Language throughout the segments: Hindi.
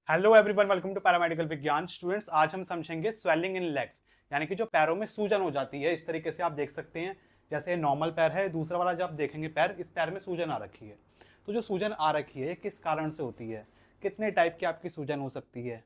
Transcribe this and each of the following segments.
Hello everyone, welcome to paramedical Vigyan. Students, आज हम समझेंगे स्वेलिंग इन लेग्स, यानी कि जो पैरों में सूजन हो जाती है। इस तरीके से आप देख सकते हैं, जैसे नॉर्मल पैर है, दूसरा वाला जब आप देखेंगे पैर, इस पैर में सूजन आ रखी है। तो जो सूजन आ रखी है किस कारण से होती है, कितने टाइप की आपकी सूजन हो सकती है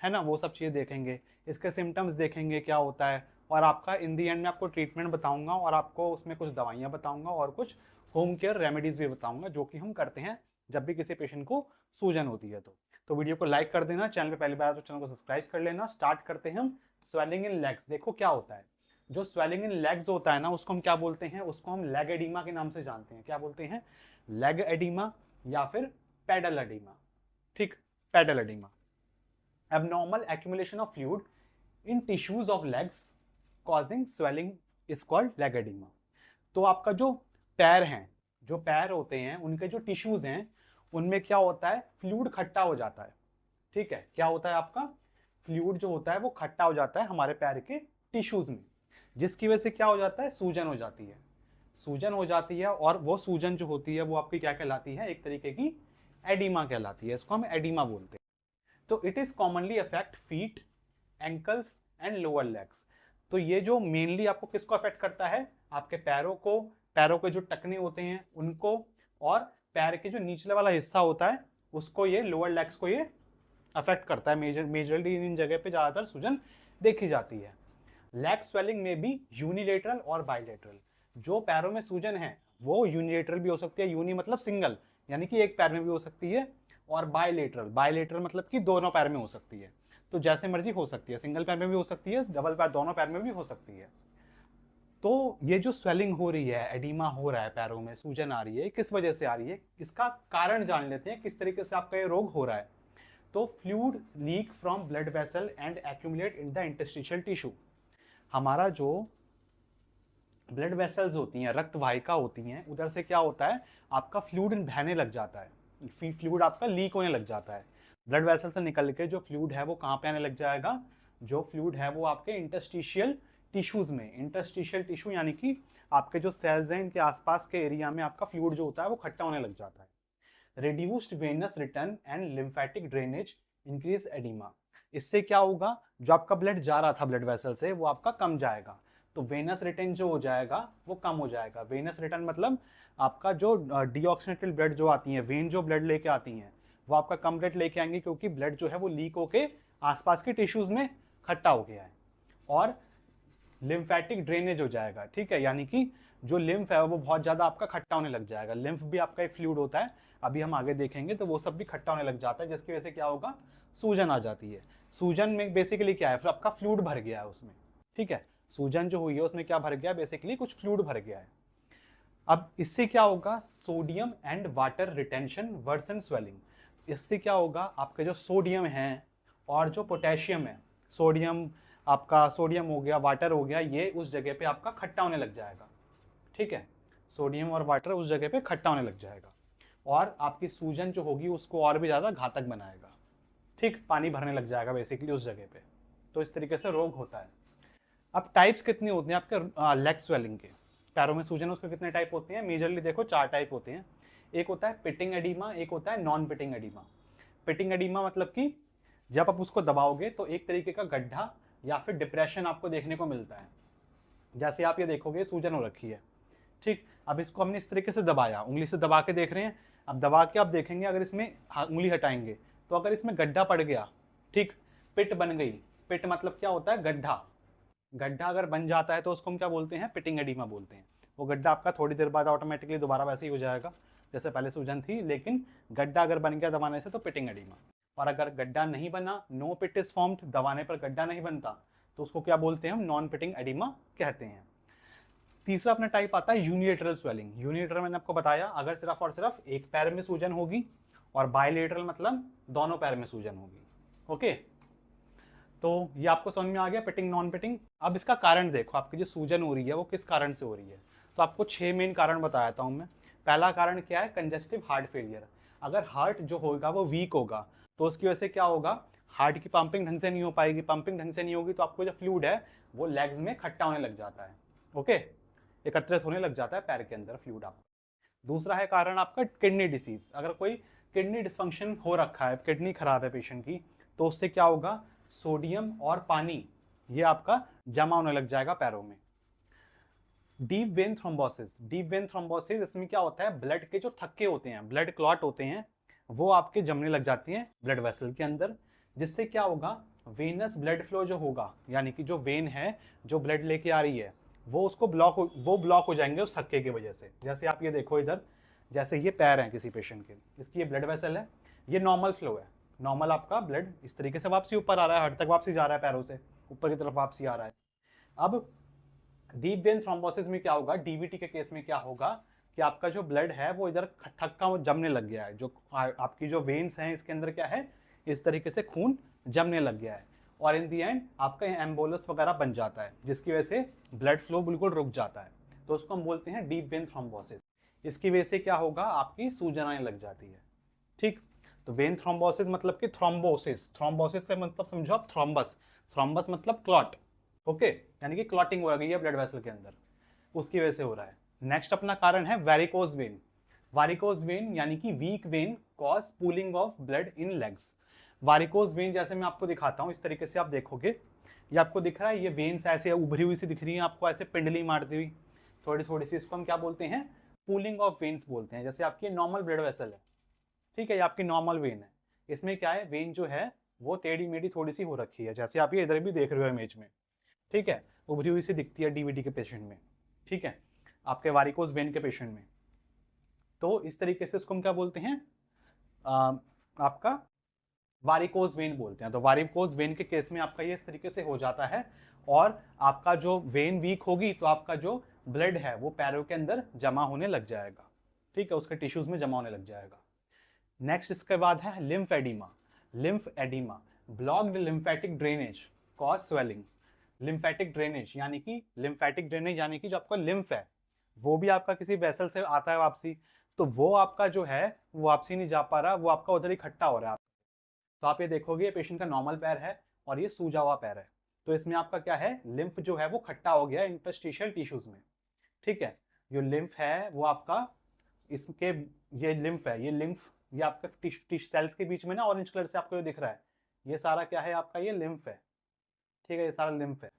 ना, वो सब चीज़ें देखेंगे। इसके सिम्टम्स देखेंगे क्या होता है, और आपका इन दी एंड में आपको ट्रीटमेंट बताऊंगा, और आपको उसमें कुछ दवाइयाँ बताऊंगा और कुछ होम केयर रेमेडीज भी बताऊंगा, जो कि हम करते हैं जब भी किसी पेशेंट को सूजन होती है। तो वीडियो को लाइक कर देना, चैनल पे पहली बार तो चैनल को सब्सक्राइब कर लेना। स्टार्ट करते हैं हम स्वेलिंग इन लेग्स। देखो क्या होता है, जो स्वेलिंग इन लेग्स होता है ना, उसको हम क्या बोलते हैं, उसको हम लेग एडिमा के नाम से जानते हैं। क्या बोलते हैं? लेग एडिमा या फिर पेडल एडिमा। ठीक, pedal edema. abnormal accumulation of fluid in tissues of legs causing swelling is called leg edema। तो आपका जो पैर हैं, जो पैर होते हैं, उनके जो टिश्यूज हैं, उनमें क्या होता है, फ्लूइड खट्टा हो जाता है। ठीक है, क्या होता है आपका, फ्लूइड जो होता है वो खट्टा हो जाता है हमारे पैर के टिश्यूज में, जिसकी वजह से क्या हो जाता है, सूजन हो जाती है। सूजन हो जाती है, और वो सूजन जो होती है वो आपकी क्या कहलाती है, एक तरीके की एडिमा कहलाती है। इसको हम एडिमा बोलते हैं। तो it is commonly affect feet, ankles and lower legs. तो ये जो मेनली आपको किसको अफेक्ट करता है, आपके पैरों को, पैरों के जो टखने होते हैं उनको, और पैर के जो निचले वाला हिस्सा होता है उसको, ये लोअर लेग्स को ये अफेक्ट करता है। मेजरली इन जगह पे ज़्यादातर सूजन देखी जाती है। लेग स्वेलिंग में भी यूनिलेटरल और बाइलेटरल। जो पैरों में सूजन है वो यूनिलेटरल भी हो सकती है, यूनि मतलब सिंगल, यानी कि एक पैर में भी हो सकती है, और बाइलेटरल, बाइलेटरल मतलब कि दोनों पैर में हो सकती है। तो जैसे मर्जी हो सकती है, सिंगल पैर में भी हो सकती है, डबल पैर, दोनों पैर में भी हो सकती है। तो ये जो स्वेलिंग हो रही है, एडिमा हो रहा है, पैरों में सूजन आ रही है, किस वजह से आ रही है, इसका कारण जान लेते हैं, किस तरीके से आपका ये रोग हो रहा है। तो fluid leak from blood vessel and accumulate in the interstitial tissue. हमारा जो ब्लड वेसल्स होती हैं, रक्त वाहिका होती हैं, उधर से क्या होता है, आपका फ्लूइड बहने लग जाता है, फ्लूइड आपका लीक होने लग जाता है। ब्लड वेसल से निकल के जो फ्लूइड है वो कहाँ पे आने लग जाएगा, जो फ्लूइड है वो आपके इंटरस्टिशियल टिश्यूज में। इंटरस्टिशियल टिश्यू यानी कि आपके जो सेल्स हैं, इनके आसपास के एरिया में आपका फ्लूइड जो होता है वो खट्टा होने लग जाता है। Reduced Venus return and lymphatic drainage increase oedema. इससे क्या होगा, जो आपका ब्लड जा रहा था ब्लड वेसल से वो आपका कम जाएगा। तो वेनस रिटर्न जो हो जाएगा वो कम हो जाएगा। वेनस रिटर्न मतलब आपका जो डीऑक्सीनेटेड ब्लड जो आती है, वेन जो ब्लड लेके आती हैं, वो आपका कम ब्लड लेके आएंगे, क्योंकि ब्लड जो है वो लीक होके आसपास के टिश्यूज में खट्टा हो गया है। और लिम्फेटिक ड्रेनेज हो जाएगा। ठीक है, यानी कि जो लिम्फ है वो बहुत ज़्यादा आपका खट्टा होने लग जाएगा। लिम्फ भी आपका एक फ्लूइड होता है, अभी हम आगे देखेंगे, तो वो सब भी खट्टा होने लग जाता है, जिसकी वजह से क्या होगा, सूजन आ जाती है। सूजन में बेसिकली क्या है, फिर आपका फ्लूइड भर गया है उसमें। ठीक है, सूजन जो हुई है उसमें क्या भर गया, बेसिकली कुछ फ्लूइड भर गया है। अब इससे क्या होगा, sodium and water retention worsen swelling. इससे क्या होगा, आपके जो सोडियम है और जो पोटेशियम है, सोडियम, आपका सोडियम हो गया, वाटर हो गया, ये उस जगह पे आपका खट्टा होने लग जाएगा। ठीक है, सोडियम और वाटर उस जगह पे खट्टा होने लग जाएगा, और आपकी सूजन जो होगी उसको और भी ज़्यादा घातक बनाएगा। ठीक, पानी भरने लग जाएगा बेसिकली उस जगह पे। तो इस तरीके से रोग होता है। अब टाइप्स कितने होते हैं आपके लेग स्वेलिंग के, पैरों में सूजन, उसके कितने टाइप होते हैं, मेजरली देखो 4 टाइप होते हैं। एक होता है पिटिंग एडिमा, एक होता है non pitting oedema. Pitting oedema मतलब कि जब आप उसको दबाओगे तो एक तरीके का गड्ढा या फिर डिप्रेशन आपको देखने को मिलता है। जैसे आप ये देखोगे सूजन हो रखी है, ठीक, अब इसको हमने इस तरीके से दबाया, उंगली से दबा के देख रहे हैं। अब दबा के आप देखेंगे, अगर इसमें उंगली हटाएंगे तो अगर इसमें गड्ढा पड़ गया, ठीक, पिट बन गई। पिट मतलब क्या होता है, गड्ढा। गड्ढा अगर बन जाता है तो उसको हम क्या बोलते हैं, पिटिंग एडिमा बोलते हैं। वो गड्ढा आपका थोड़ी देर बाद ऑटोमेटिकली दोबारा वैसे ही हो जाएगा जैसे पहले सूजन थी, लेकिन गड्ढा अगर बन गया दबाने से तो पिटिंग एडिमा। और अगर गड्ढा नहीं बना, नो पिट इज फॉर्म्ड, दबाने पर गड्ढा नहीं बनता, तो उसको क्या बोलते हैं हम, नॉन पिटिंग एडिमा कहते हैं। तीसरा अपना टाइप आता है यूनिलेटरल स्वेलिंग। यूनिलेटरल मैंने आपको बताया, अगर सिर्फ और सिर्फ एक पैर में सूजन होगी, और बाइलेटरल मतलब दोनों पैर में सूजन होगी। ओके, तो ये आपको समझ में आ गया, पिटिंग नॉन पिटिंग। अब इसका कारण देखो, आपकी जो सूजन हो रही है वो किस कारण से हो रही है। तो आपको 6 मेन कारण बताया था मैं। पहला कारण क्या है, कंजेस्टिव हार्ट फेलियर। अगर हार्ट जो होगा वो वीक होगा तो उसकी वजह से क्या होगा, हार्ट की पंपिंग ढंग से नहीं हो पाएगी। पंपिंग ढंग से नहीं होगी तो आपको जो फ्लूइड है वो लेग्स में खट्टा होने लग जाता है। ओके, एकत्रित होने लग जाता है पैर के अंदर फ्लूइड आपका। दूसरा है कारण आपका किडनी डिसीज। अगर कोई किडनी डिस्फंक्शन हो रखा है, किडनी खराब है पेशेंट की, तो उससे क्या होगा, सोडियम और पानी ये आपका जमा होने लग जाएगा पैरों में। Deep vein thrombosis, deep vein thrombosis इसमें क्या होता है, ब्लड के जो थक्के होते हैं, ब्लड क्लॉट होते हैं, वो आपके जमने लग जाती हैं ब्लड वेसल के अंदर, जिससे क्या होगा, वेनस ब्लड फ्लो जो होगा, यानी कि जो वेन है जो ब्लड लेके आ रही है वो उसको ब्लॉक हो जाएंगे उस थक्के की वजह से। जैसे आप ये देखो इधर, जैसे ये पैर हैं किसी पेशेंट के, इसकी ये ब्लड वेसल है, ये नॉर्मल फ्लो है, नॉर्मल आपका ब्लड इस तरीके से वापसी ऊपर आ रहा है, हर तक वापसी जा रहा है, पैरों से ऊपर की तरफ वापसी आ रहा है। अब डीप वेन थ्रोम्बोसिस में क्या होगा, डीवीटी के केस में क्या होगा कि आपका जो ब्लड है वो इधर थक्का जमने लग गया है, जो आपकी जो वेन्स हैं इसके अंदर क्या है, इस तरीके से खून जमने लग गया है, और इन दी एंड आपका एम्बोलस वगैरह बन जाता है, जिसकी वजह से ब्लड फ्लो बिल्कुल रुक जाता है, तो उसको हम बोलते हैं डीप वेन थ्रोम्बोसिस। इसकी वजह से क्या होगा, आपकी सूजन आने लग जाती है। ठीक, तो वेन थ्रोम्बोसिस मतलब कि थ्रोम्बोसिस, थ्रोम्बोसिस से मतलब समझो आप थ्रोम्बस, थ्रोम्बस मतलब क्लॉट, ओके, यानी कि क्लॉटिंग हो गई है ब्लड वेसल के अंदर, उसकी वजह से हो रहा है। नेक्स्ट अपना कारण है वेरिकोज वेन। वारिकोज वेन यानी कि weak vein cause pooling of blood in legs. Varicose vein जैसे मैं आपको दिखाता हूँ, इस तरीके से आप देखोगे, ये आपको दिख रहा है, ये वेन्स ऐसे उभरी हुई सी दिख रही है आपको, ऐसे पिंडली मारती हुई थोड़ी थोड़ी सी, इसको हम क्या बोलते हैं, पूलिंग ऑफ वेन्स बोलते हैं। जैसे आपकी नॉर्मल ब्लड वेसल है, ठीक है, ये आपकी नॉर्मल वेन है, इसमें क्या है, वेन जो है वो टेढ़ी मेढ़ी थोड़ी सी हो रखी है, जैसे आप ये इधर भी देख रहे हो इमेज में, ठीक है, उभरी हुई सी दिखती है डीवीडी के पेशेंट में, ठीक है, आपके वारिकोज वेन के पेशेंट में। तो इस तरीके से इसको हम क्या बोलते हैं, आपका वारिकोज वेन बोलते हैं। तो वारिकोज वेन के केस में आपका ये इस तरीके से हो जाता है, और आपका जो वेन वीक होगी तो आपका जो ब्लड है वो पैरों के अंदर जमा होने लग जाएगा, ठीक है, उसके टिश्यूज में जमा होने लग जाएगा। नेक्स्ट इसके बाद है lymph oedema. Lymph oedema, blocked lymphatic drainage cause swelling. Lymphatic drainage यानी कि, लिम्फेटिक ड्रेनेज यानी कि जो आपका लिम्फ है वो भी आपका किसी वेसल से आता है वापसी, तो वो आपका जो है वो वापसी नहीं जा पा रहा, वो आपका उधर इकट्ठा हो रहा है। तो आप ये देखोगे पेशेंट का नॉर्मल पैर है और ये सूजा हुआ पैर है, तो इसमें आपका क्या है, लिम्फ जो है वो खट्टा हो गया इंटरस्टिशियल टिश्यूज में, ठीक है। जो लिम्फ है वो आपका, इसके, ये लिम्फ है, ये लिम्फ, ये आपका टिश सेल्स के बीच में ना ऑरेंज कलर से आपको ये दिख रहा है, ये सारा क्या है आपका, ये लिम्फ है, ठीक है, ये सारा लिम्फ है।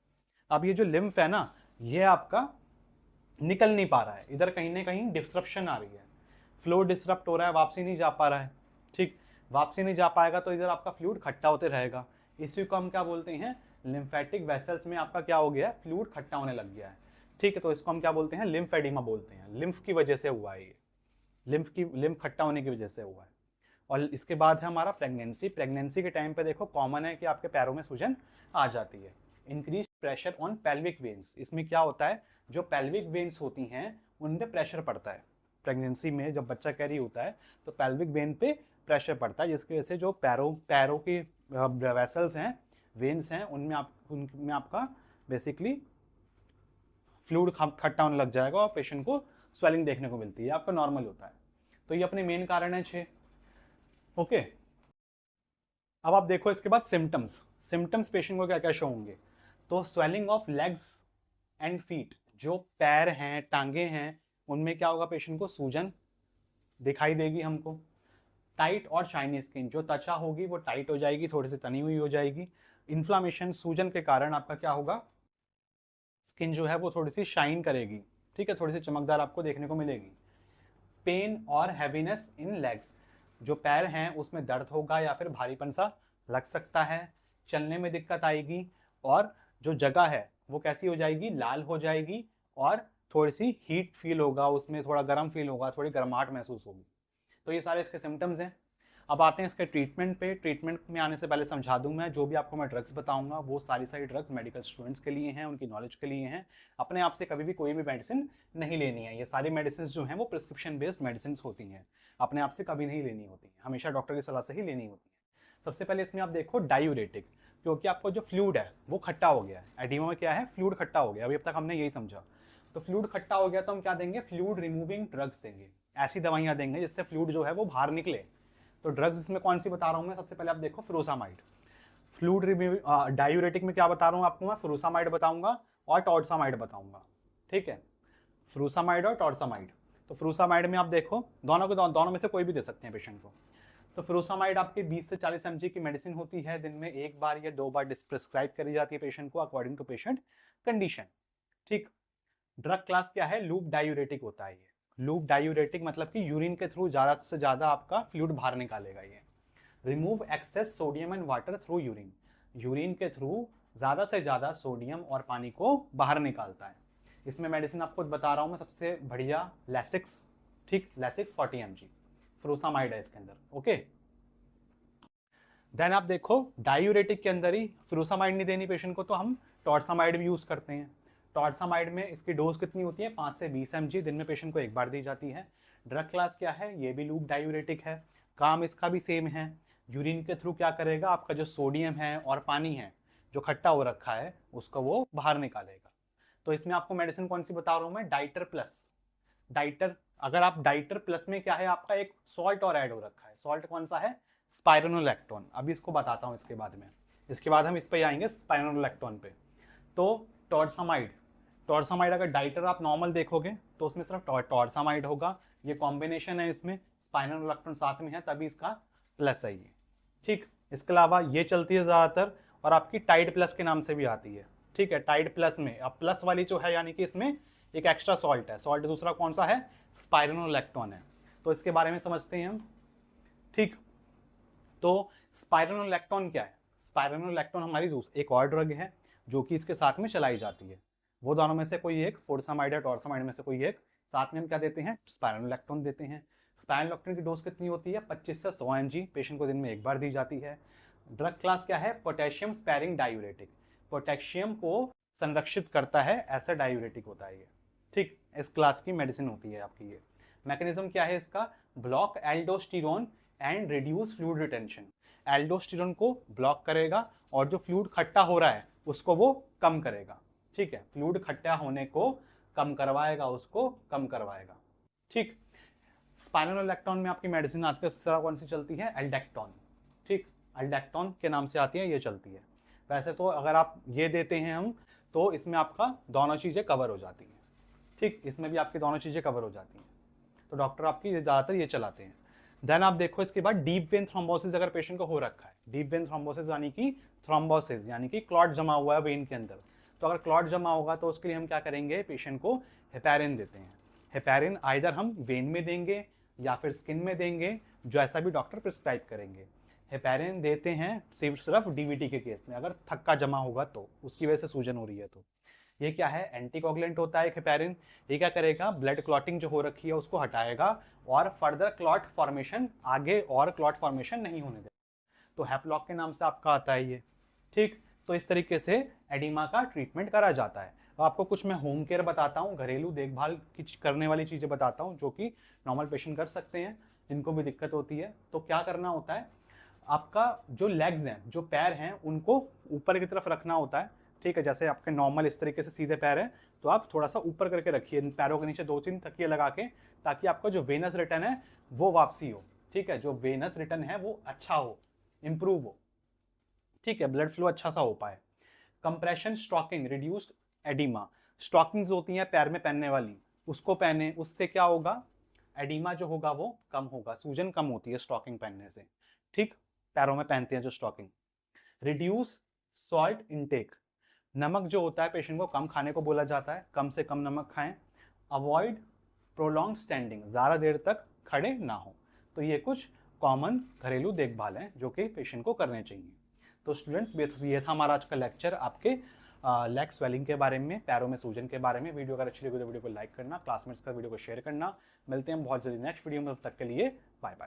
अब ये जो लिम्फ है ना, ये आपका निकल नहीं पा रहा है, इधर कहीं ना कहीं डिस्ट्रप्शन आ रही है, फ्लो डिस्टर्ब हो रहा है, वापसी नहीं जा पा रहा है, ठीक, वापसी नहीं जा पाएगा तो इधर आपका फ्लूइड खट्टा होते रहेगा, इसी को हम क्या बोलते हैं, लिम्फेटिक वेसल्स में आपका क्या हो गया है, फ्लूइड खट्टा होने लग गया है, ठीक है, तो इसको हम क्या बोलते हैं, लिम्फ एडिमा बोलते हैं, लिम्फ की वजह से हुआ है ये, लिम्फ खट्टा होने की वजह से हुआ है। और इसके बाद है हमारा प्रेगनेंसी। प्रेगनेंसी के टाइम पे देखो कॉमन है कि आपके पैरों में सूजन आ जाती है। Increase pressure on pelvic veins, इसमें क्या होता है, जो पेल्विक वेन्स होती हैं उन पे प्रेशर पड़ता है प्रेगनेंसी में, जब बच्चा कैरी होता है तो पेल्विक वेन पे प्रेशर पड़ता है, जिसकी वजह से जो पैरों की वेसल्स हैं, वेन्स हैं, उनमें आपका बेसिकली फ्लूइड खट्टा होने लग जाएगा और पेशेंट को स्वेलिंग देखने को मिलती है, आपका नॉर्मल होता है। तो ये अपने मेन कारण है 6, ओके। अब आप देखो इसके बाद सिम्टम्स, सिम्टम्स पेशेंट को क्या क्या शो होंगे, तो swelling of legs and feet, जो पैर हैं, टांगे हैं, उनमें क्या होगा, पेशेंट को सूजन दिखाई देगी हमको। टाइट और शाइनी स्किन, जो त्वचा होगी वो टाइट हो जाएगी, थोड़ी सी तनी हुई हो जाएगी। इन्फ्लामेशन, सूजन के कारण आपका क्या होगा, स्किन जो है वो थोड़ी सी शाइन करेगी, ठीक है, थोड़ी सी चमकदार आपको देखने को मिलेगी। पेन और हैवीनेस इन लेग्स, जो पैर हैं उसमें दर्द होगा या फिर भारीपन सा लग सकता है, चलने में दिक्कत आएगी, और जो जगह है वो कैसी हो जाएगी, लाल हो जाएगी, और थोड़ी सी हीट फील होगा, उसमें थोड़ा गर्म फील होगा, थोड़ी गर्माहट महसूस होगी। तो ये सारे इसके सिम्टम्स हैं। अब आते हैं इसके ट्रीटमेंट पे। ट्रीटमेंट में आने से पहले समझा दूं, मैं जो भी आपको मैं ड्रग्स बताऊंगा वो सारी ड्रग्स मेडिकल स्टूडेंट्स के लिए हैं, उनकी नॉलेज के लिए हैं। अपने आप से कभी भी कोई भी मेडिसिन नहीं लेनी है, ये सारी मेडिसिन जो हैं वो प्रिस्क्रिप्शन बेस्ड मेडिसिन होती हैं, अपने आप से कभी नहीं लेनी होती, हमेशा डॉक्टर की सलाह से ही लेनी होती है। सबसे पहले इसमें आप देखो डायूरेटिक, क्योंकि आपको जो फ्लूइड है वो खट्टा हो गया है, एडिमा में क्या है, फ्लूइड खट्टा हो गया, अभी अब तक हमने यही समझा। तो फ्लूइड खट्टा हो गया तो हम क्या देंगे, फ्लूइड रिमूविंग ड्रग्स देंगे, ऐसी दवाइयाँ देंगे जिससे फ्लूइड जो है वो बाहर निकले। तो ड्रग्स इसमें कौन सी बता रहा हूँ मैं, सबसे पहले आप देखो फ्यूरोसामाइड। फ्लूइड रिमूव डायूरेटिक में क्या बता रहा हूँ आपको मैं, फ्यूरोसामाइड बताऊंगा और टॉर्सामाइड बताऊंगा, ठीक है, फ्यूरोसामाइड और टॉर्सामाइड। तो फ्यूरोसामाइड में आप देखो, दोनों में से कोई भी दे सकते हैं पेशेंट को। तो फ्यूरोसामाइड आपके 20 से 40 mg की मेडिसिन होती है, दिन में 1 बार या 2 बार प्रिस्क्राइब करी जाती है पेशेंट को अकॉर्डिंग टू पेशेंट कंडीशन। ठीक, ड्रग क्लास क्या है? लूप डायूरेटिक होता है ये। लूप डायूरेटिक मतलब कि यूरिन के थ्रू ज़्यादा से ज़्यादा आपका फ्लूइड बाहर निकालेगा ये। Remove access sodium and water through urine, urine के थ्रू ज़्यादा से ज़्यादा सोडियम और पानी को बाहर निकालता है। इसमें मेडिसिन आपको बता रहा हूँ मैं, सबसे बढ़िया लैसिक्स। ठीक, लैसिक्स 40 mg फ्यूरोसामाइड है इसके अंदर। ओके, देन आप देखो डायूरेटिक के अंदर ही फ्यूरोसामाइड नहीं देनी पेशेंट को, तो हम टॉर्सामाइड भी यूज़ करते हैं। टॉर्सामाइड में इसकी डोज कितनी होती है? 5 से 20 mg, दिन में पेशेंट को 1 बार दी जाती है। ड्रग क्लास क्या है? ये भी लूप डायूरेटिक है। काम इसका भी सेम है, यूरिन के थ्रू क्या करेगा? आपका जो सोडियम है और पानी है जो खट्टा हो रखा है उसको वो बाहर निकालेगा। तो इसमें आपको मेडिसिन कौन सी बता रहा हूँ मैं? डाइटर प्लस। डाइटर, अगर आप डाइटर प्लस में क्या है आपका एक सॉल्ट और ऐड हो रखा है। सॉल्ट कौन सा है? स्पाइरोनोलैक्टोन। अभी इसको बताता हूँ इसके बाद में, इसके बाद हम इस पे आएंगे स्पाइरोनोलैक्टोन पे। तो टॉर्सामाइड, टॉर्सामाइड अगर डाइटर आप नॉर्मल देखोगे तो उसमें सिर्फ टॉर्सामाइड होगा, ये कॉम्बिनेशन है, इसमें स्पाइरोनोलैक्टोन साथ में है तभी इसका प्लस है ये। ठीक, इसके अलावा ये चलती है ज़्यादातर, और आपकी टाइड प्लस के नाम से भी आती है। ठीक है, टाइड प्लस में अब प्लस वाली जो है यानी कि इसमें एक एक्स्ट्रा सॉल्ट है। सॉल्ट दूसरा कौन सा है? स्पाइरोनोलैक्टोन है। तो इसके बारे में समझते हैं हम। ठीक, तो स्पाइरोनोलैक्टोन क्या है? स्पाइरोनोलैक्टोन हमारी एक और ड्रग है जो कि इसके साथ में चलाई जाती है। वो दोनों में से कोई एक, फ्यूरोसामाइड या टॉर्सामाइड में से कोई एक, साथ में हम क्या देते हैं? स्पाइरोनोलैक्टोन देते हैं। स्पाइरोनोलैक्टोन की डोज कितनी होती है? 25 से 100 mg, पेशेंट को दिन में 1 बार दी जाती है। ड्रग क्लास क्या है? पोटेशियम स्पेयरिंग डायूरेटिक, पोटेशियम को संरक्षित करता है ऐसा डायूरेटिक होता है ये। ठीक, इस क्लास की मेडिसिन होती है आपकी ये। मैकेनिज्म क्या है इसका? Block aldosterone and reduce fluid retention. Aldosterone को ब्लॉक करेगा और जो फ्लूइड खट्टा हो रहा है उसको वो कम करेगा। ठीक है, फ्लूइड खट्टा होने को कम करवाएगा, उसको कम करवाएगा। ठीक, स्पाइरोनोलैक्टोन में आपकी मेडिसिन आती है कौन सी चलती है? एल्डेक्टोन। ठीक, एल्डेक्टोन के नाम से आती है, ये चलती है। वैसे तो अगर आप ये देते हैं हम तो इसमें आपका दोनों चीज़ें कवर हो जाती हैं। ठीक, इसमें भी आपकी दोनों चीज़ें कवर हो जाती हैं, तो डॉक्टर आपकी ज़्यादातर ये चलाते हैं। देन आप देखो इसके बाद डीप वेन थ्रोम्बोसिस अगर पेशेंट को हो रखा है, डीप वेन थ्रोम्बोसिस यानी कि थ्रोम्बोसिस यानी कि क्लॉट जमा हुआ है वेन के अंदर, तो अगर क्लॉट जमा होगा तो उसके लिए हम क्या करेंगे? पेशेंट को हेपेरिन देते हैं। हेपेरिन आइदर हम वेन में देंगे या फिर स्किन में देंगे, जो ऐसा भी डॉक्टर प्रिस्क्राइब करेंगे। हेपेरिन देते हैं सिर्फ डीवीटी के केस में, अगर थक्का जमा होगा तो, उसकी वजह से सूजन हो रही है तो। ये क्या है? एंटीकोगुलेंट होता है हेपेरिन। ये क्या करेगा? ब्लड क्लॉटिंग जो हो रखी है उसको हटाएगा और फर्दर क्लॉट फॉर्मेशन, आगे और क्लॉट फॉर्मेशन नहीं होने देगा। तो हैप्लॉक के नाम से आपका आता है ये। ठीक, तो इस तरीके से एडिमा का ट्रीटमेंट करा जाता है। तो आपको कुछ मैं होम केयर बताता हूँ, घरेलू देखभाल की करने वाली चीज़ें बताता हूँ जो कि नॉर्मल पेशेंट कर सकते हैं जिनको भी दिक्कत होती है। तो क्या करना होता है? आपका जो लेग्स हैं, जो पैर हैं, उनको ऊपर की तरफ रखना होता है। ठीक है, जैसे आपके नॉर्मल इस तरीके से सीधे पैर हैं तो आप थोड़ा सा ऊपर करके रखिए, पैरों के नीचे 2-3 तकिए लगा के, ताकि आपका जो वेनस रिटर्न है वो वापसी हो। ठीक है, जो वेनस रिटर्न है वो अच्छा हो, इंप्रूव हो। ठीक है, ब्लड फ्लो अच्छा सा हो पाए। Compression stocking reduced oedema, stockings होती हैं पैर में पहनने वाली, उसको पहने, उससे क्या होगा? एडिमा जो होगा वो कम होगा, सूजन कम होती है स्टॉकिंग पहनने से। ठीक, पैरों में पहनते हैं जो स्टॉकिंग। रिड्यूस सॉल्ट इनटेक, नमक जो होता है पेशेंट को कम खाने को बोला जाता है, कम से कम नमक खाएं। अवॉइड प्रोलॉन्ग स्टैंडिंग, ज़्यादा देर तक खड़े ना हो। तो ये कुछ कॉमन घरेलू देखभाल हैं जो कि पेशेंट को करने चाहिए। तो स्टूडेंट्स, ये था हमारा आज का लेक्चर आपके लेग स्वेलिंग के बारे में, पैरों में सूजन के बारे में। वीडियो अगर अच्छी लगी तो वीडियो को लाइक करना, क्लासमेट्स का वीडियो को शेयर करना। मिलते हैं बहुत जल्दी नेक्स्ट वीडियो में, तब तक के लिए बाय बाय।